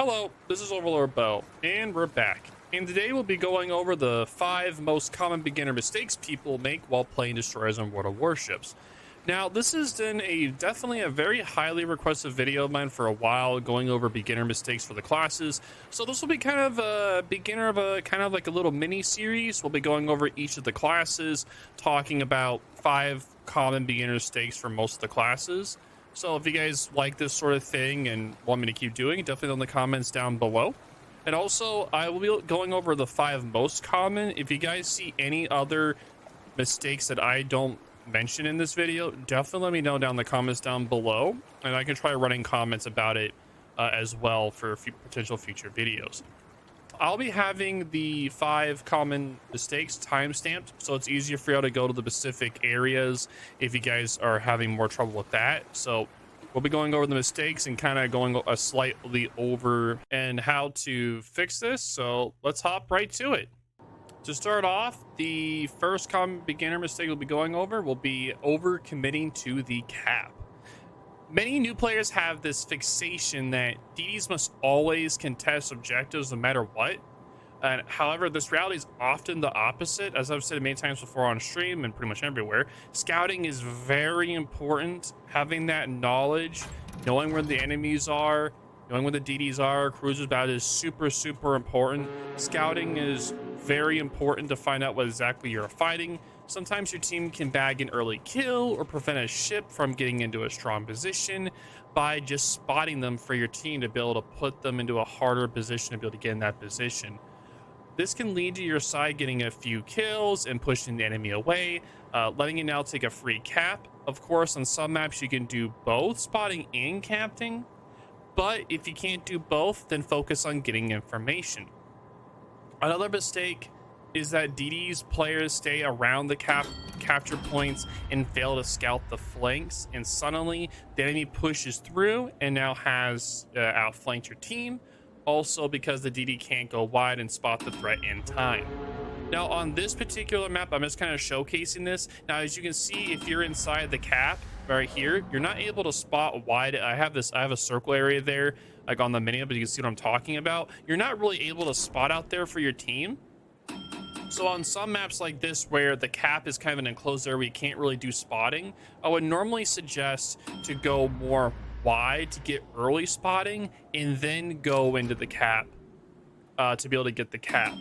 Hello, this is Overlord Bo, and we're back. And today we'll be going over the 5 most common beginner mistakes people make while playing destroyers in World of Warships. Now, this has been definitely a very highly requested video of mine for a while, going over beginner mistakes for the classes. So this will be kind of a beginner of a kind of like a little mini series. We'll be going over each of the classes, talking about 5 common beginner mistakes for most of the classes. So if you guys like this sort of thing and want me to keep doing it, definitely in the comments down below. And also, I will be going over the 5 most common. If you guys see any other mistakes that I don't mention in this video, definitely let me know down in the comments down below, and I can try running comments about it as well for potential future videos. I'll be having the 5 common mistakes timestamped, so it's easier for y'all to go to the specific areas if you guys are having more trouble with that. So we'll be going over the mistakes and kind of going slightly over and how to fix this. So let's hop right to it. To start off, the first common beginner mistake we'll be going over will be overcommitting to the cap. Many new players have this fixation that DDs must always contest objectives no matter what. However, this reality is often the opposite. As I've said many times before on stream and pretty much everywhere, scouting is very important. Having that knowledge, knowing where the enemies are, knowing where the DDs are, cruisers about is super, super important. Scouting is very important to find out what exactly you're fighting. Sometimes your team can bag an early kill or prevent a ship from getting into a strong position by just spotting them for your team to be able to put them into a harder position to be able to get in that position. This can lead to your side getting a few kills and pushing the enemy away, letting you now take a free cap. Of course, on some maps you can do both spotting and capting, but if you can't do both, then focus on getting information. Another mistake is that DD's players stay around the capture points and fail to scout the flanks, and suddenly the enemy pushes through and now has outflanked your team, also because the DD can't go wide and spot the threat in time. Now on this particular map, I'm just kind of showcasing this. Now as you can see, if you're inside the cap right here, you're not able to spot wide. I have a circle area there like on the mini, but you can see what I'm talking about. You're not really able to spot out there for your team. So on some maps like this where the cap is kind of an enclosed area where you can't really do spotting, I would normally suggest to go more wide to get early spotting and then go into the cap to be able to get the cap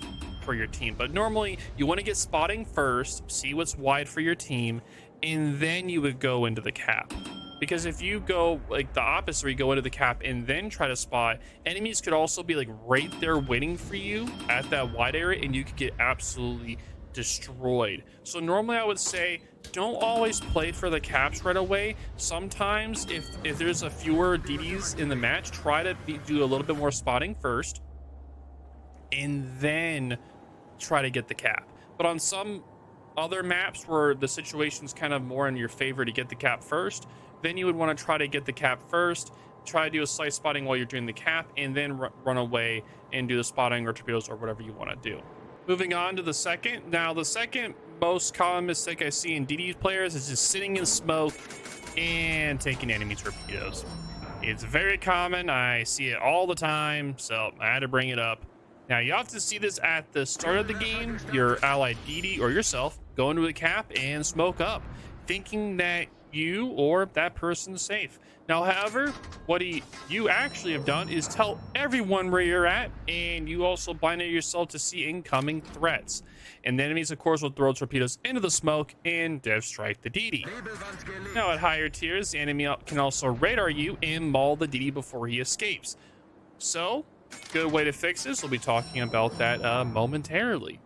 for your team. But normally you want to get spotting first, see what's wide for your team, and then you would go into the cap. Because if you go like the opposite, where you go into the cap and then try to spot, enemies could also be like right there waiting for you at that wide area, and you could get absolutely destroyed. So normally I would say don't always play for the caps right away. Sometimes if there's a fewer DDs in the match, try to do a little bit more spotting first and then try to get the cap. But on some other maps where the situation's kind of more in your favor to get the cap first, then you would want to try to get the cap first, try to do a slight spotting while you're doing the cap, and then run away and do the spotting or torpedoes or whatever you want to do. Moving on to the second. Now, the second most common mistake I see in DD players is just sitting in smoke and taking enemy torpedoes. It's very common. I see it all the time, so I had to bring it up. Now, you have to see this at the start of the game. Your allied DD or yourself go into the cap and smoke up, thinking that you or that person's safe. Now, however, what you actually have done is tell everyone where you're at, and you also blinded yourself to see incoming threats. And the enemies, of course, will throw torpedoes into the smoke and dev strike the DD. Now, at higher tiers, the enemy can also radar you and maul the DD before he escapes. So, good way to fix this. We'll be talking about that momentarily.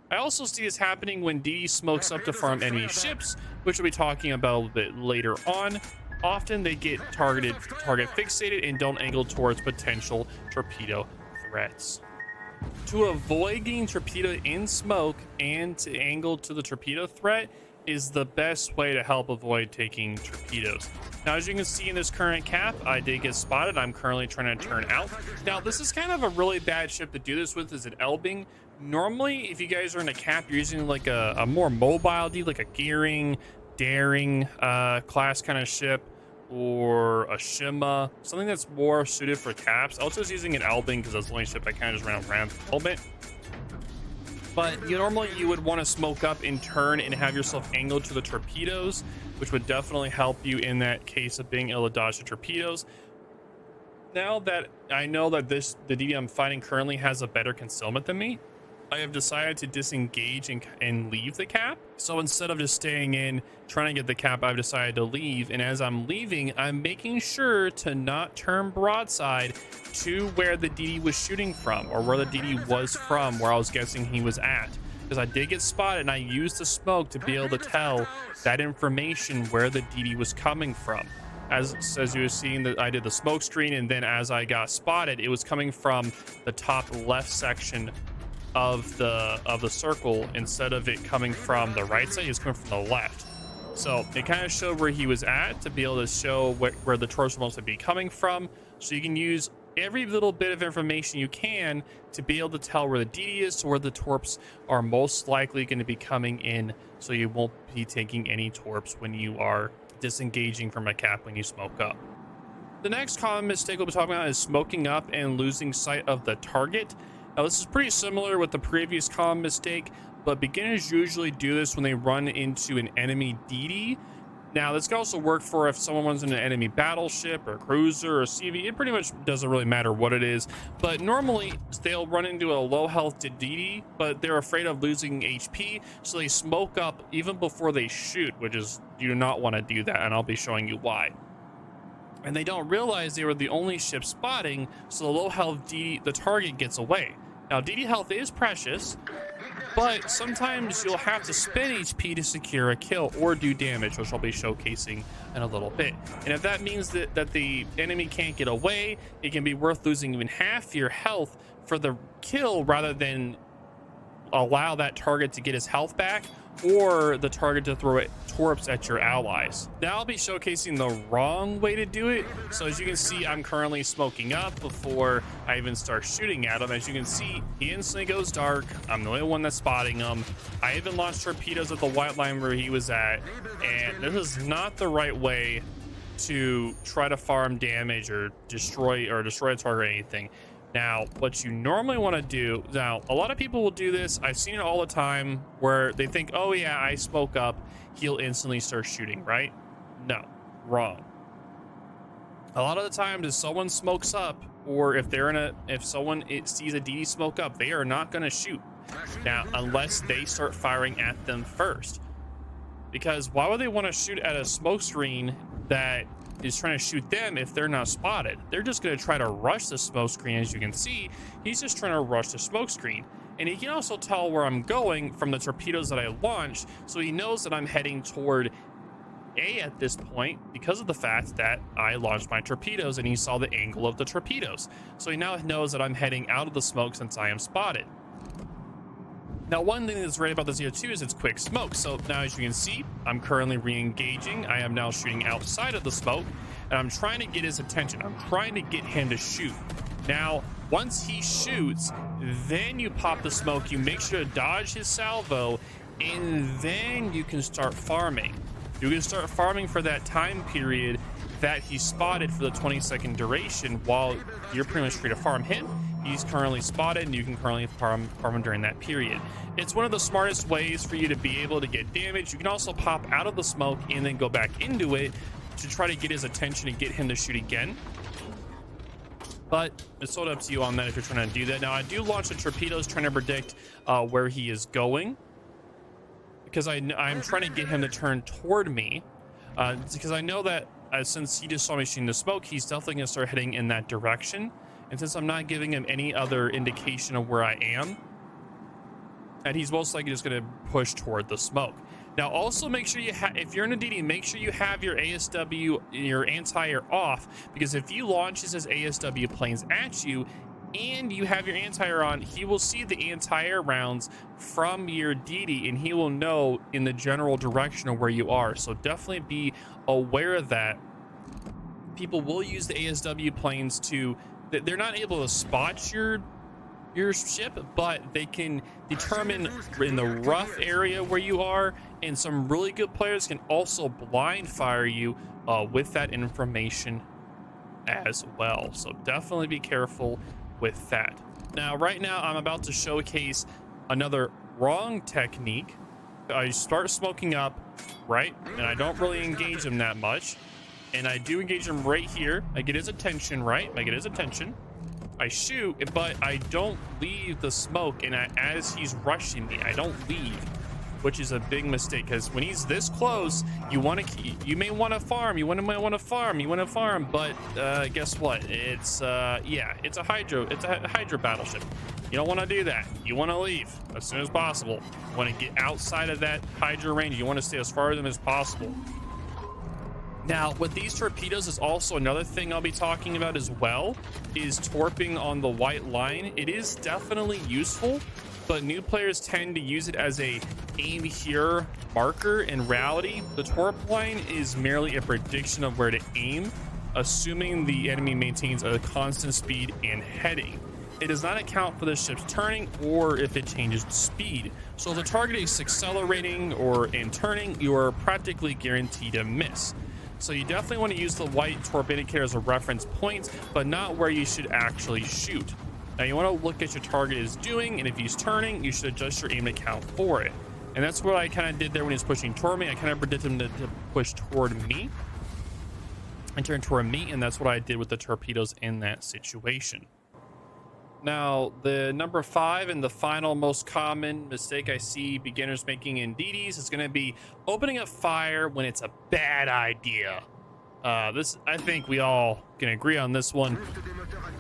I also see this happening when DD smokes up to farm enemy ships, which we'll be talking about a little bit later on. Often they get target fixated and don't angle towards potential torpedo threats. To avoid getting torpedoed in smoke and to angle to the torpedo threat is the best way to help avoid taking torpedoes. Now, as you can see in this current cap, I did get spotted. I'm currently trying to turn out. Now, this is kind of a really bad ship to do this with, is an Elbing. Normally, if you guys are in a cap, you're using like a more mobile D, like a gearing, daring class kind of ship, or a Shima, something that's more suited for caps. I was just using an Albing because that's the only ship I kind of just ran around for the moment. But normally you would want to smoke up in turn and have yourself angled to the torpedoes, which would definitely help you in that case of being able to dodge the torpedoes. Now that I know that the DD I'm fighting currently has a better concealment than me, I have decided to disengage and leave the cap. So instead of just staying in trying to get the cap, I've decided to leave. And as I'm leaving, I'm making sure to not turn broadside to where the DD was shooting from, or where the DD was from, where I was guessing he was at. Because I did get spotted, and I used the smoke to be able to tell that information where the DD was coming from. As you were seeing, that I did the smoke screen, and then as I got spotted, it was coming from the top left section of the circle instead of it coming from the right side. It was coming from the left. So it kind of showed where he was at to be able to show where the torps were supposed to be coming from. So you can use every little bit of information you can to be able to tell where the DD is, to where the torps are most likely going to be coming in, so you won't be taking any torps when you are disengaging from a cap when you smoke up. The next common mistake we'll be talking about is smoking up and losing sight of the target. Now, this is pretty similar with the previous common mistake, but beginners usually do this when they run into an enemy DD. Now, this can also work for if someone runs into an enemy battleship or cruiser or CV. It pretty much doesn't really matter what it is, but normally they'll run into a low health DD, but they're afraid of losing HP, so they smoke up even before they shoot, which is, you do not want to do that, and I'll be showing you why. And they don't realize they were the only ship spotting, so the low health DD, the target gets away. Now, DD health is precious, but sometimes you'll have to spend HP to secure a kill or do damage, which I'll be showcasing in a little bit. And if that means that the enemy can't get away, it can be worth losing even half your health for the kill rather than allow that target to get his health back, or the target to throw torps at your allies. Now I'll be showcasing the wrong way to do it. So as you can see, I'm currently smoking up before I even start shooting at him. As you can see, he instantly goes dark. I'm the only one that's spotting him. I even launched torpedoes at the white line where he was at, and this is not the right way to try to farm damage or destroy a target or anything. Now, what you normally want to do, now, a lot of people will do this. I've seen it all the time where they think, oh yeah, I smoke up, he'll instantly start shooting, right? No, wrong. A lot of the times if someone smokes up, or if someone sees a DD smoke up, they are not going to shoot. Now, unless they start firing at them first. Because why would they want to shoot at a smoke screen that is trying to shoot them if they're not spotted? They're just going to try to rush the smoke screen. As you can see, he's just trying to rush the smoke screen, and he can also tell where I'm going from the torpedoes that I launched, so he knows that I'm heading toward A at this point because of the fact that I launched my torpedoes and he saw the angle of the torpedoes, so he now knows that I'm heading out of the smoke since I am spotted. Now, one thing that's great about this here too is it's quick smoke. So now, as you can see, I'm currently re-engaging. I am now shooting outside of the smoke, and I'm trying to get his attention. I'm trying to get him to shoot. Now, once he shoots, then you pop the smoke. You make sure to dodge his salvo, and then you can start farming. You can start farming for that time period that he spotted for the 20-second duration while you're pretty much free to farm him. He's currently spotted, and you can currently farm him during that period. It's one of the smartest ways for you to be able to get damage. You can also pop out of the smoke and then go back into it to try to get his attention and get him to shoot again. But it's sort of up to you on that if you're trying to do that. Now, I do launch the torpedoes trying to predict where he is going, because I'm trying to get him to turn toward me, because I know that since he just saw me shooting the smoke, he's definitely going to start heading in that direction. And since I'm not giving him any other indication of where I am, and he's most likely just going to push toward the smoke. Now, also make sure if you're in a DD, make sure you have your ASW, your anti-air off, because if he launches his ASW planes at you and you have your anti-air on, he will see the anti-air rounds from your DD, and he will know in the general direction of where you are. So definitely be aware of that. People will use the ASW planes to, they're not able to spot your your ship, but they can determine in the rough area where you are, and some really good players can also blind fire you with that information as well. So definitely be careful with that. Now, right now, I'm about to showcase another wrong technique. I start smoking up, right? And I don't really engage him that much. And I do engage him right here. I get his attention, right? I get his attention. I shoot, but I don't leave the smoke. And as he's rushing me, I don't leave, which is a big mistake, because when he's this close, you may want to farm, but guess what? It's it's a Hydra battleship. You don't want to do that. You want to leave as soon as possible. You want to get outside of that Hydra range. You want to stay as far as them as possible. Now, with these torpedoes is also another thing I'll be talking about as well, is torping on the white line. It is definitely useful, but new players tend to use it as a aim here marker. In reality, the torp line is merely a prediction of where to aim, assuming the enemy maintains a constant speed and heading. It does not account for the ship's turning or if it changes speed. So if the target is accelerating or in turning, you are practically guaranteed to miss. So you definitely want to use the white torp indicator as a reference point, but not where you should actually shoot. Now you want to look at your target is doing, and if he's turning, you should adjust your aim to account for it. And that's what I kind of did there when he was pushing toward me. I kind of predicted him to push toward me and turn toward me, and that's what I did with the torpedoes in that situation. Now, the number 5 and the final most common mistake I see beginners making in DDs is going to be opening a fire when it's a bad idea. I think we all can agree on this one.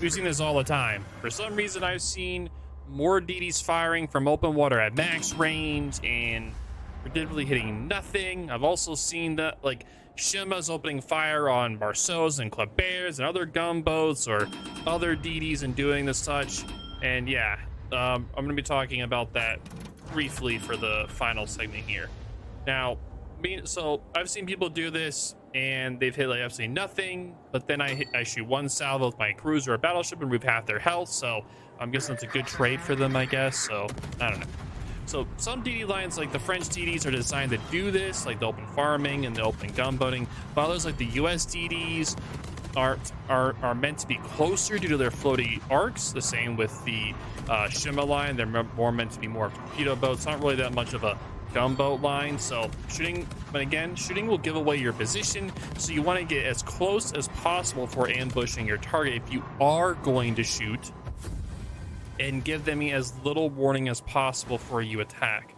We've seen this all the time. For some reason, I've seen more DDs firing from open water at max range and predictably hitting nothing. I've also seen that, like, Shima's opening fire on Marceaus and Klebears and other gunboats or other DDs and doing the such. And yeah, I'm going to be talking about that briefly for the final segment here. Now, so I've seen people do this and they've hit like absolutely nothing, but then I shoot one salvo with my cruiser or battleship and remove half their health. So I'm guessing it's a good trade for them, I guess. So I don't know. So some DD lines, like the French DDs, are designed to do this, like the open farming and the open gunboating. But others, like the US DDs, are meant to be closer due to their floaty arcs. The same with the Shima line; they're more meant to be more torpedo boats. Not really that much of a gunboat line. So shooting, but again, shooting will give away your position. So you want to get as close as possible for ambushing your target if you are going to shoot, and give them as little warning as possible before you attack.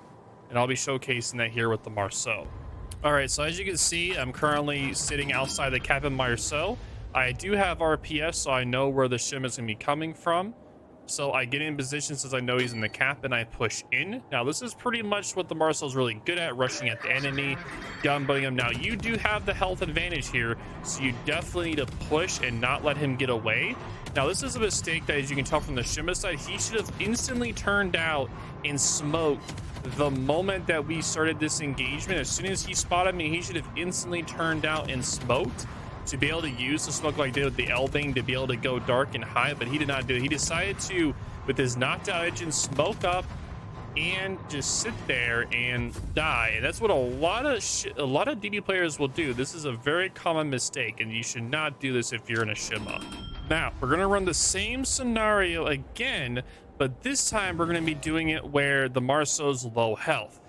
And I'll be showcasing that here with the Marceau. All right, so as you can see, I'm currently sitting outside the cabin Marceau. I do have RPS, so I know where the Shim is gonna be coming from. So I get in position since I know he's in the cap, and I push in. Now this is pretty much what the Marceau is really good at, rushing at the enemy, gunboating him. Now you do have the health advantage here, so you definitely need to push and not let him get away. Now this is a mistake that, as you can tell from the Shima side, he should have instantly turned out and smoked the moment that we started this engagement. As soon as he spotted me, he should have instantly turned out and smoked to be able to use the smoke like I did with the L-Bane to be able to go dark and high, but he did not do it. He decided to, with his knocked out engine, smoke up and just sit there and die. And that's what a lot of DD players will do. This is a very common mistake, and you should not do this if you're in a Shima. Now we're gonna run the same scenario again, but this time we're gonna be doing it where the Marceau's low health.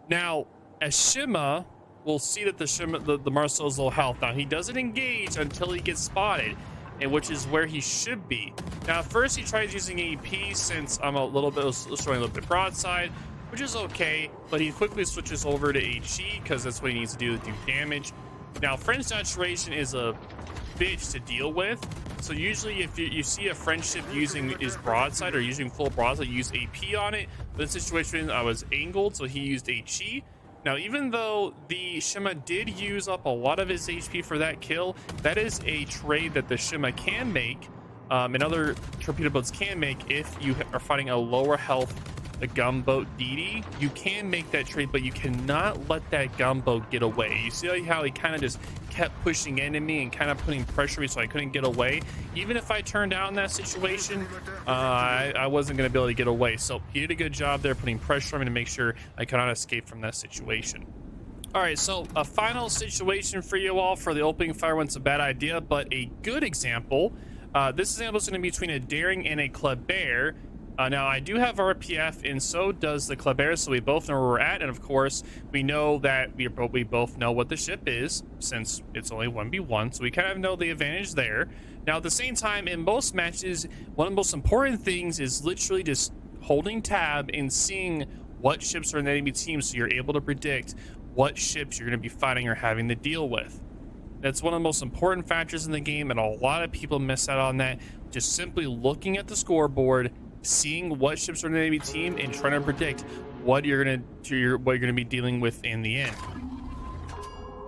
Now as Shima, we'll see that the Marceau's low health. Now he doesn't engage until he gets spotted, and which is where he should be. Now at first he tries using AP since I'm showing a little bit broadside, which is okay, but he quickly switches over to HE because that's what he needs to do damage. Now French saturation is a bitch to deal with, so usually if you see a French ship using his broadside or using full broadside, use AP on it. But in this situation I was angled, so he used HE. Now, even though the Shima did use up a lot of his HP for that kill, that is a trade that the Shima can make, and other torpedo boats can make if you are fighting a lower health a gunboat DD, you can make that trade, but you cannot let that gunboat get away. You see how he kind of just kept pushing into me and kind of putting pressure on me so I couldn't get away. Even if I turned out in that situation, I wasn't going to be able to get away. So he did a good job there putting pressure on me to make sure I could not escape from that situation. All right, so a final situation for you all for the opening fire when it's a bad idea, but a good example. This example is going to be between a Daring and a Kleber. Now, I do have RPF, and so does the Kleber, so we both know where we're at. And of course, we know that we both know what the ship is, since it's only 1v1, so we kind of know the advantage there. Now, at the same time, in most matches, one of the most important things is literally just holding tab and seeing what ships are in the enemy team, so you're able to predict what ships you're going to be fighting or having to deal with. That's one of the most important factors in the game, and a lot of people miss out on that. Just simply looking at the scoreboard, seeing what ships are in the enemy team, and trying to predict what you're going to be dealing with in the end.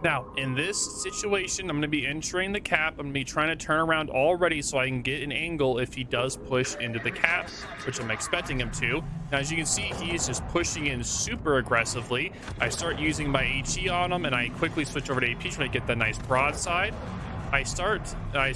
Now, in this situation, I'm going to be entering the cap. I'm going to be trying to turn around already so I can get an angle if he does push into the cap, which I'm expecting him to. Now, as you can see, he's just pushing in super aggressively. I start using my HE on him, and I quickly switch over to AP when I get that nice broadside. I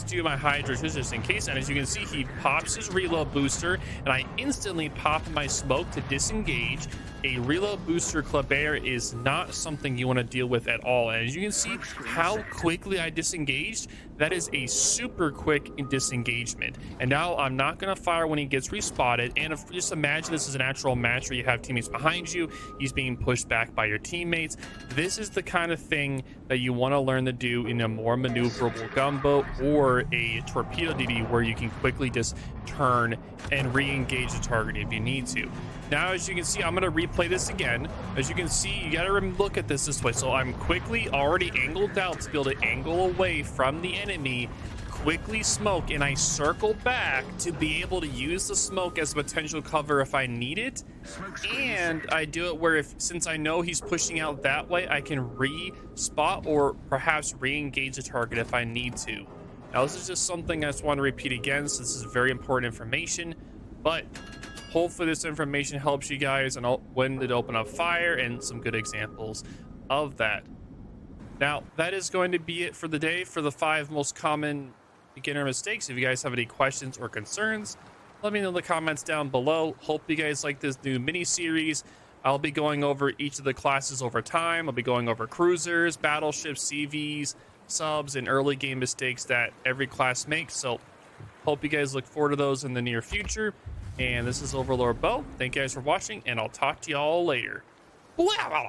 do my Hydra just in case, and as you can see, he pops his reload booster, and I instantly pop my smoke to disengage. A reload booster Kleber is not something you want to deal with at all, and as you can see how quickly I disengaged, that is a super quick disengagement. And now I'm not going to fire when he gets respotted, and just imagine this is an actual match where you have teammates behind you, he's being pushed back by your teammates. This is the kind of thing that you want to learn to do in a more maneuverable gunboat or a torpedo DD, where you can quickly just turn and re-engage the target if you need to. Now, as you can see, I'm going to replay this again. As you can see, you got to look at this way. So I'm quickly already angled out to be able to angle away from the enemy, quickly smoke, and I circle back to be able to use the smoke as potential cover if I need it. And I do it where since I know he's pushing out that way, I can re-spot or perhaps re-engage the target if I need to. Now, this is just something I just want to repeat again, so this is very important information, but hopefully this information helps you guys on when to open up fire and some good examples of that. Now, that is going to be it for the day for the 5 most common beginner mistakes. If you guys have any questions or concerns, let me know in the comments down below. Hope you guys like this new mini series. I'll be going over each of the classes over time. I'll be going over cruisers, battleships, CVs, subs, and early game mistakes that every class makes. So hope you guys look forward to those in the near future. And this is Overlord Bo. Thank you guys for watching, and I'll talk to y'all later. Blah, blah.